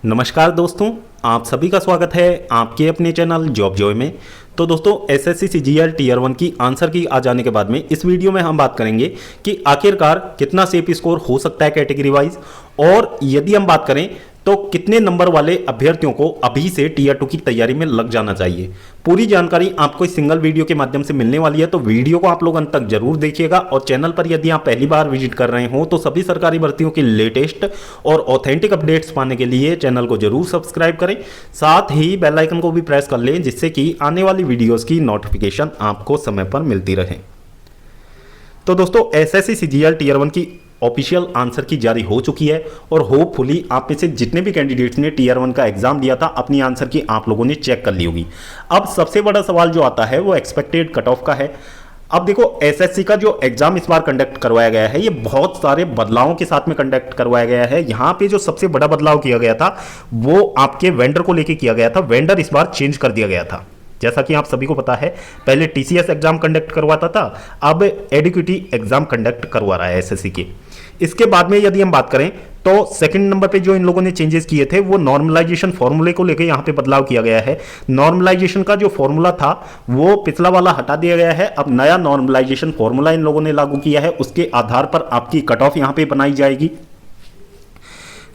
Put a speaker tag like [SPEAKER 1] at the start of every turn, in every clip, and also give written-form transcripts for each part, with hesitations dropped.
[SPEAKER 1] नमस्कार दोस्तों, आप सभी का स्वागत है आपके अपने चैनल जॉब जॉय में। तो दोस्तों एसएससी सीजीएल टीयर 1 की आंसर की आ जाने के बाद में इस वीडियो में हम बात करेंगे कि आखिरकार कितना सेफ स्कोर हो सकता है कैटेगरी वाइज, और यदि हम बात करें तो कितने नंबर वाले अभ्यर्थियों को अभी से टीयर 2 की तैयारी में लग जाना चाहिए। पूरी जानकारी आपको इस सिंगल वीडियो के माध्यम से मिलने वाली है, तो वीडियो को आप लोग अंत तक जरूर देखिएगा। और चैनल पर यदि आप पहली बार विजिट कर रहे हो तो सभी सरकारी भर्तियों की लेटेस्ट और ऑथेंटिक अपडेट्स पाने के लिए चैनल को जरूर सब्सक्राइब करें, साथ ही बेल आइकन को भी प्रेस कर लें जिससे कि आने वाली वीडियोस की नोटिफिकेशन आपको समय पर मिलती रहे। तो दोस्तों एसएससी सीजीएल टीयर 1 की ऑफिशियल आंसर की जारी हो चुकी है और होपफुली आप में से जितने भी कैंडिडेट्स ने टीयर 1 का एग्जाम दिया था अपनी आंसर की आप लोगों ने चेक कर ली होगी। अब सबसे बड़ा सवाल जो आता है वो एक्सपेक्टेड कट ऑफ का है। अब देखो एसएससी का जो एग्जाम इस बार कंडक्ट करवाया गया है ये बहुत सारे बदलावों के साथ में कंडक्ट करवाया गया है। यहाँ पे जो सबसे बड़ा बदलाव किया गया था वो आपके वेंडर को लेके किया गया था। वेंडर इस बार चेंज कर दिया गया था। जैसा कि आप सभी को पता है पहले टीसीएस एग्जाम कंडक्ट करवाता था, अब एडिक्विटी एग्जाम कंडक्ट करवा रहा है एसएससी के। इसके बाद में यदि हम बात करें तो सेकंड नंबर पे जो इन लोगों ने चेंजेस किए थे वो नॉर्मलाइजेशन फॉर्मूले को लेकर यहाँ पे बदलाव किया गया है। नॉर्मलाइजेशन का जो फॉर्मूला था वो पिछला वाला हटा दिया गया है। अब नया नॉर्मलाइजेशन फॉर्मूला इन लोगों ने लागू किया है, उसके आधार पर आपकी कट ऑफ यहाँ पे बनाई जाएगी।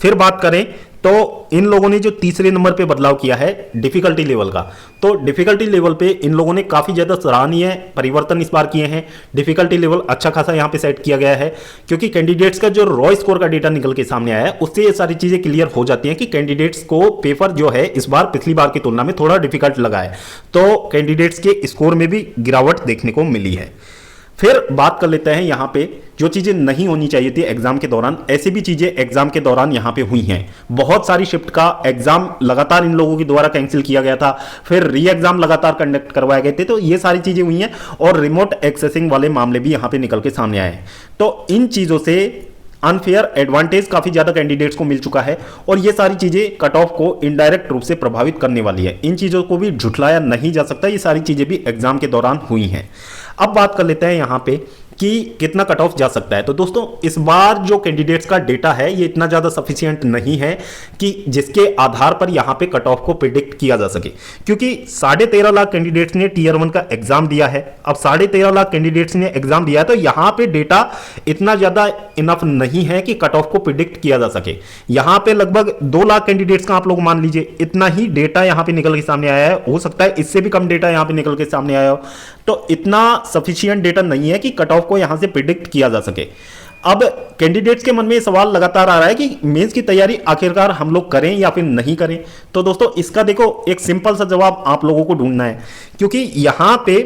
[SPEAKER 1] फिर बात करें तो इन लोगों ने जो तीसरे नंबर पे बदलाव किया है डिफिकल्टी लेवल का, तो डिफिकल्टी लेवल पे इन लोगों ने काफी ज्यादा सराहनीय परिवर्तन इस बार किए हैं। डिफिकल्टी लेवल अच्छा खासा यहाँ पे सेट किया गया है क्योंकि कैंडिडेट्स का जो रॉ स्कोर का डेटा निकल के सामने आया है उससे ये सारी चीजें क्लियर हो जाती हैं कि कैंडिडेट्स को पेपर जो है इस बार पिछली बार की तुलना में थोड़ा डिफिकल्ट लगा है, तो कैंडिडेट्स के स्कोर में भी गिरावट देखने को मिली है। फिर बात कर लेते हैं यहाँ पे जो चीजें नहीं होनी चाहिए थी एग्जाम के दौरान, ऐसी भी चीजें एग्जाम के दौरान यहाँ पे हुई हैं। बहुत सारी शिफ्ट का एग्जाम लगातार इन लोगों के द्वारा कैंसिल किया गया था, फिर री एग्जाम लगातार कंडक्ट करवाए गए थे, तो ये सारी चीजें हुई हैं और रिमोट एक्सेसिंग वाले मामले भी यहाँ पे निकल के सामने आए हैं। तो इन चीजों से अनफेयर एडवांटेज काफी ज्यादा कैंडिडेट्स को मिल चुका है और ये सारी चीजें कट ऑफ को इनडायरेक्ट रूप से प्रभावित करने वाली है। इन चीजों को भी झुठलाया नहीं जा सकता, ये सारी चीजें भी एग्जाम के दौरान हुई हैं। अब बात कर लेते हैं यहां पे कि कितना कट ऑफ जा सकता है। तो दोस्तों इस बार जो कैंडिडेट्स का डेटा है ये इतना ज्यादा सफिशिएंट नहीं है कि जिसके आधार पर यहां पे कट ऑफ को प्रिडिक्ट किया जा सके, क्योंकि 13.5 लाख कैंडिडेट्स ने टीयर 1 का एग्जाम दिया है। अब 13.5 लाख कैंडिडेट्स ने एग्जाम दिया है तो यहां पे डेटा इतना ज्यादा इनफ नहीं है कि कट ऑफ को प्रिडिक्ट किया जा सके। यहां पे लगभग 2 लाख कैंडिडेट्स का आप लोग मान लीजिए इतना ही डेटा यहां पे निकल के सामने आया है। हो सकता है इससे भी कम डेटा यहां पे निकल के सामने आया हो, तो इतना सफिशिएंट डेटा नहीं है कि कट ऑफ को यहां से प्रिडिक्ट किया जा सके। अब कैंडिडेट्स के मन में सवाल लगातार आ रहा है कि मेंस की तैयारी आखिरकार हम लोग करें या फिर नहीं करें। तो दोस्तों इसका देखो एक सिंपल सा जवाब आप लोगों को ढूंढना है, क्योंकि यहां पे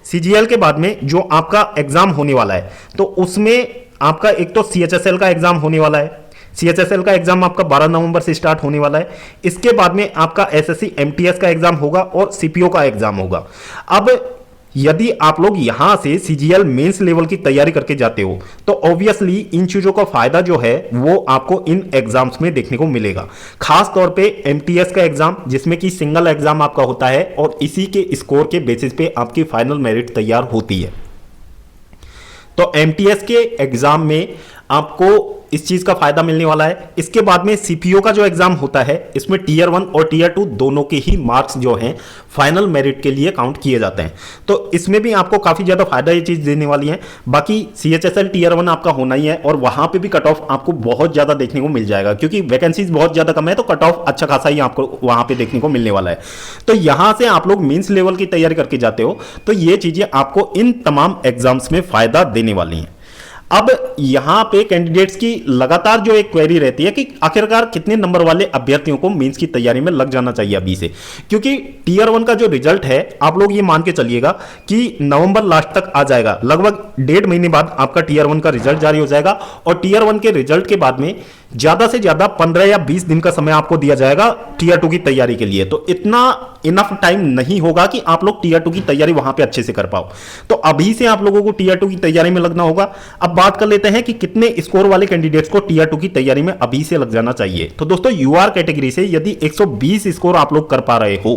[SPEAKER 1] सीजीएल के बाद में जो आपका एग्जाम होने वाला है तो उसमें आपका एक तो सीएचएसएल का एग्जाम होने वाला है। सीएचएसएल का एग्जाम आपका 12 नवंबर से स्टार्ट होने वाला है। इसके बाद में आपका एसएससी एमटीएस का एग्जाम होगा और सीपीओ का एग्जाम होगा। अब यदि आप लोग यहां से सीजीएल मेंस लेवल की तैयारी करके जाते हो तो ऑब्वियसली इन चीजों का फायदा जो है वो आपको इन एग्जाम्स में देखने को मिलेगा। खास तौर पे एमटीएस का एग्जाम जिसमें कि सिंगल एग्जाम आपका होता है और इसी के स्कोर के बेसिस पे आपकी फाइनल मेरिट तैयार होती है। तो एमटीएस के एग्जाम में आपको इस चीज का फायदा मिलने वाला है। इसके बाद में सीपीओ का जो एग्जाम होता है इसमें टीयर 1 और टीयर 2 दोनों के ही मार्क्स जो हैं फाइनल मेरिट के लिए काउंट किए जाते हैं, तो इसमें भी आपको काफी ज्यादा फायदा ये चीज देने वाली है। बाकी सीएचएसएल टीयर 1 आपका होना ही है और वहां पे भी कट ऑफ आपको बहुत ज्यादा देखने को मिल जाएगा, क्योंकि वैकेंसीज बहुत ज्यादा कम है तो कट ऑफ अच्छा खासा ही आपको वहां पे देखने को मिलने वाला है। तो यहां से आप लोग मीन्स लेवल की तैयारी करके जाते हो तो ये चीजें आपको इन तमाम एग्जाम्स में फायदा देने वाली हैं। अब यहां पे कैंडिडेट्स की लगातार जो एक क्वेरी रहती है कि आखिरकार कितने नंबर वाले अभ्यर्थियों को मेंस की तैयारी में लग जाना चाहिए अभी से, क्योंकि टीयर 1 का जो रिजल्ट है आप लोग ये मान के चलिएगा कि नवंबर लास्ट तक आ जाएगा। लगभग 1.5 महीने बाद आपका टीयर 1 का रिजल्ट जारी हो जाएगा और टीयर 1 के रिजल्ट के बाद में ज्यादा से ज्यादा 15 या 20 दिन का समय आपको दिया जाएगा टीयर 2 की तैयारी के लिए। तो इतना इनफ टाइम नहीं होगा कि आप लोग टीयर 2 की तैयारी वहां पे अच्छे से कर पाओ, तो अभी से आप लोगों को टीयर 2 की तैयारी में लगना होगा। अब बात कर लेते हैं कि कितने स्कोर वाले कैंडिडेट्स को टीयर 2 की तैयारी में अभी से लग जाना चाहिए। तो दोस्तों यूआर कैटेगरी से यदि 120 स्कोर आप लोग कर पा रहे हो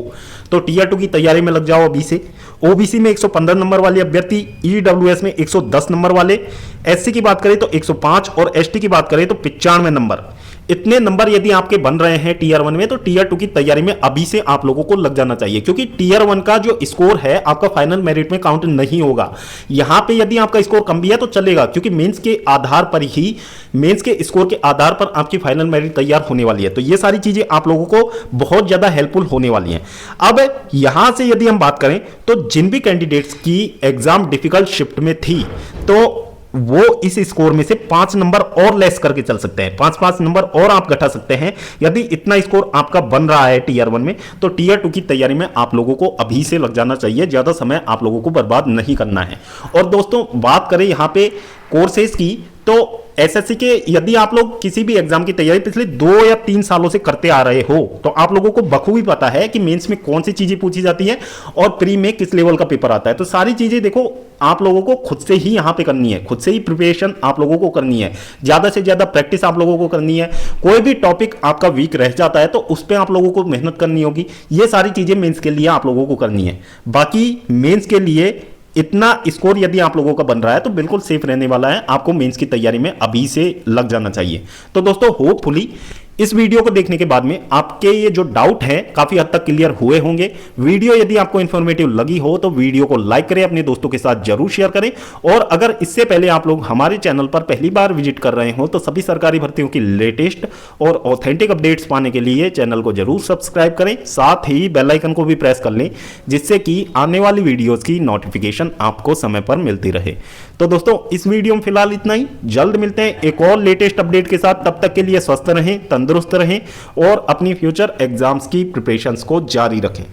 [SPEAKER 1] तो टीयर 2 की तैयारी में लग जाओ अभी से। ओबीसी में 115 नंबर वाले अभ्यर्थी, ईडब्ल्यूएस में 110 नंबर वाले, एससी की बात करें तो 105 और एसटी की बात करें तो 95 नंबर, इतने नंबर यदि आपके बन रहे हैं टीयर 1 में, तो टीयर 2 की तैयारी में अभी से आप लोगों को लग जाना चाहिए, क्योंकि टीयर 1 का जो स्कोर है आपका फाइनल मेरिट में काउंट नहीं होगा। यहां पे यदि आपका स्कोर कम भी है तो चलेगा, क्योंकि मेंस के आधार पर ही, मेंस के स्कोर के आधार पर आपकी फाइनल मेरिट तैयार होने वाली है। तो ये सारी चीजें आप लोगों को बहुत ज्यादा हेल्पफुल होने वाली हैं। अब यहां से यदि हम बात करें तो जिन भी कैंडिडेट्स की एग्जाम डिफिकल्ट शिफ्ट में थी, तो वो इस स्कोर में से 5 नंबर और लेस करके चल सकते हैं, 5-5 नंबर और आप घटा सकते हैं। यदि इतना स्कोर आपका बन रहा है टीयर 1 में, तो टीयर 2 की तैयारी में आप लोगों को अभी से लग जाना चाहिए, ज्यादा समय आप लोगों को बर्बाद नहीं करना है। और दोस्तों बात करें यहां पे कोर्सेज की, तो एसएससी के यदि आप लोग किसी भी एग्जाम की तैयारी पिछले 2 या 3 सालों से करते आ रहे हो, तो आप लोगों को बखूबी पता है कि मेंस में कौन सी चीजें पूछी जाती है और प्री में किस लेवल का पेपर आता है। तो सारी चीजें देखो आप लोगों को खुद से ही यहां पे करनी है, खुद से ही प्रिपरेशन आप लोगों को करनी है, ज्यादा से ज्यादा प्रैक्टिस आप लोगों को करनी है। कोई भी टॉपिक आपका वीक रह जाता है तो उस पर आप लोगों को मेहनत करनी होगी। ये सारी चीजें मेंस के लिए आप लोगों को करनी है। बाकी मेंस के लिए इतना स्कोर यदि आप लोगों का बन रहा है तो बिल्कुल सेफ रहने वाला है, आपको मेंस की तैयारी में अभी से लग जाना चाहिए। तो दोस्तों होपफुली इस वीडियो को देखने के बाद में आपके ये जो डाउट है काफी हद तक क्लियर हुए होंगे। वीडियो यदि आपको इंफॉर्मेटिव लगी हो तो वीडियो को लाइक करें, अपने दोस्तों के साथ जरूर शेयर करें। और अगर इससे पहले आप लोग हमारे चैनल पर पहली बार विजिट कर रहे हो तो सभी सरकारी भर्तियों की लेटेस्ट और ऑथेंटिक अपडेट्स पाने के लिए चैनल को जरूर सब्सक्राइब करें, साथ ही बेल आइकन को भी प्रेस कर लें, जिससे कि आने वाली वीडियोस की नोटिफिकेशन आपको समय पर मिलती रहे। तो दोस्तों इस वीडियो में फिलहाल इतना ही, जल्द मिलते हैं एक और लेटेस्ट अपडेट के साथ। तब तक के लिए स्वस्थ रहें, तंदुरुस्त रहें और अपनी फ्यूचर एग्जाम्स की प्रिपरेशंस को जारी रखें।